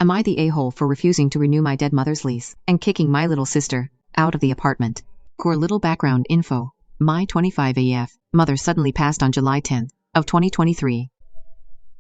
Am I the a-hole for refusing to renew my dead mother's lease and kicking my little sister out of the apartment? Core little background info. My 25 AF mother suddenly passed on July 10th of 2023.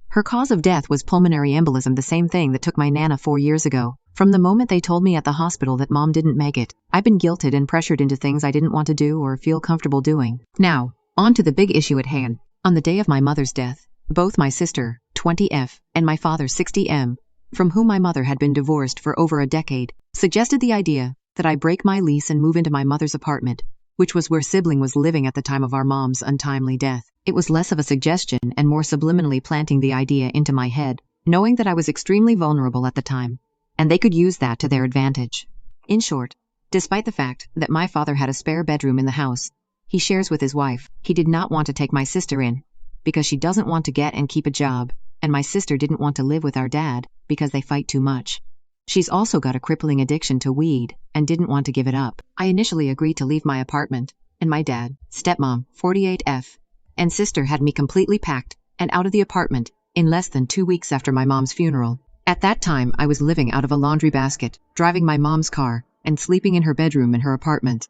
Her cause of death was pulmonary embolism, the same thing that took my Nana 4 years ago. From the moment they told me at the hospital that Mom didn't make it, I've been guilted and pressured into things I didn't want to do or feel comfortable doing. Now, on to the big issue at hand. On the day of my mother's death, both my sister, 20F, and my father, 60M, from whom my mother had been divorced for over a decade, suggested the idea that I break my lease and move into my mother's apartment, which was where sibling was living at the time of our mom's untimely death. It was less of a suggestion and more subliminally planting the idea into my head, knowing that I was extremely vulnerable at the time, and they could use that to their advantage. In short, despite the fact that my father had a spare bedroom in the house he shares with his wife, he did not want to take my sister in, because she doesn't want to get and keep a job, and my sister didn't want to live with our dad, because they fight too much. She's also got a crippling addiction to weed, and didn't want to give it up. I initially agreed to leave my apartment, and my dad, stepmom, 48F, and sister had me completely packed and out of the apartment in less than 2 weeks after my mom's funeral. At that time, I was living out of a laundry basket, driving my mom's car, and sleeping in her bedroom in her apartment.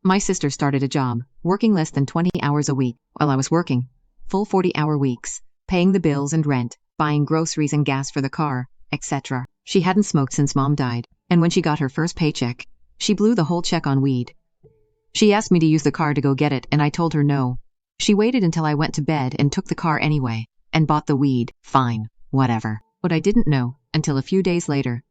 My sister started a job, working less than 20 hours a week, while I was working full 40-hour weeks, paying the bills and rent, buying groceries and gas for the car, etc. She hadn't smoked since Mom died, and when she got her first paycheck, she blew the whole check on weed. She asked me to use the car to go get it, and I told her no. She waited until I went to bed and took the car anyway, and bought the weed. Fine, whatever. What I didn't know, until a few days later,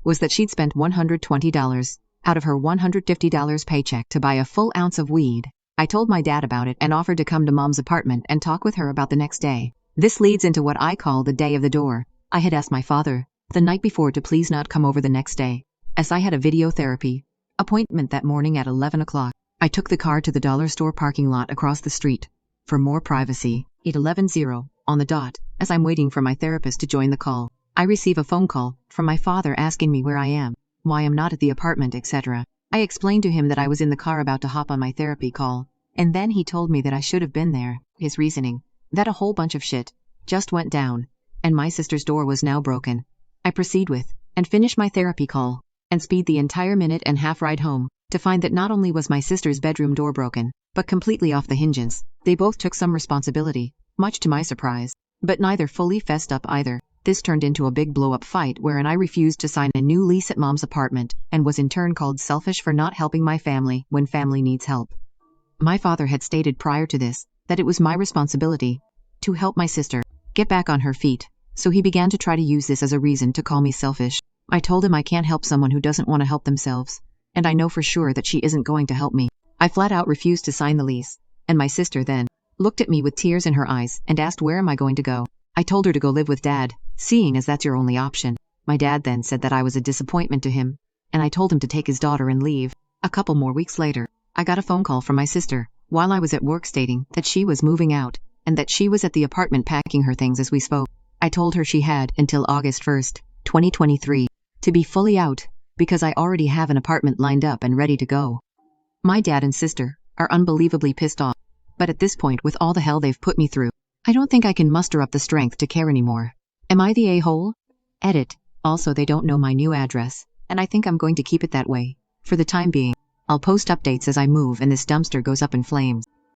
was that she'd spent $120 out of her $150 paycheck to buy a full ounce of weed. I told my dad about it and offered to come to Mom's apartment and talk with her about the next day. This leads into what I call the day of the door. I had asked my father the night before to please not come over the next day, as I had a video therapy appointment that morning at 11 o'clock. I took the car to the dollar store parking lot across the street for more privacy. At 11:00 on the dot, as I'm waiting for my therapist to join the call, I receive a phone call from my father asking me where I am, why I'm not at the apartment, etc. I explained to him that I was in the car about to hop on my therapy call, and then he told me that I should have been there. His reasoning, that a whole bunch of shit just went down, and my sister's door was now broken. I proceed with and finish my therapy call, and speed the entire minute and half ride home, to find that not only was my sister's bedroom door broken, but completely off the hinges. They both took some responsibility, much to my surprise, but neither fully fessed up either. This turned into a big blow-up fight wherein I refused to sign a new lease at Mom's apartment and was in turn called selfish for not helping my family when family needs help. My father had stated prior to this that it was my responsibility to help my sister get back on her feet, so he began to try to use this as a reason to call me selfish. I told him I can't help someone who doesn't want to help themselves, and I know for sure that she isn't going to help me. I flat out refused to sign the lease, and my sister then looked at me with tears in her eyes and asked where am I going to go. I told her to go live with Dad, seeing as that's your only option. My dad then said that I was a disappointment to him, and I told him to take his daughter and leave. A couple more weeks later, I got a phone call from my sister while I was at work stating that she was moving out and that she was at the apartment packing her things as we spoke. I told her she had until August 1st, 2023, to be fully out, because I already have an apartment lined up and ready to go. My dad and sister are unbelievably pissed off, but at this point, with all the hell they've put me through, I don't think I can muster up the strength to care anymore. Am I the a-hole? Edit. Also, they don't know my new address, and I think I'm going to keep it that way for the time being. I'll post updates as I move and this dumpster goes up in flames.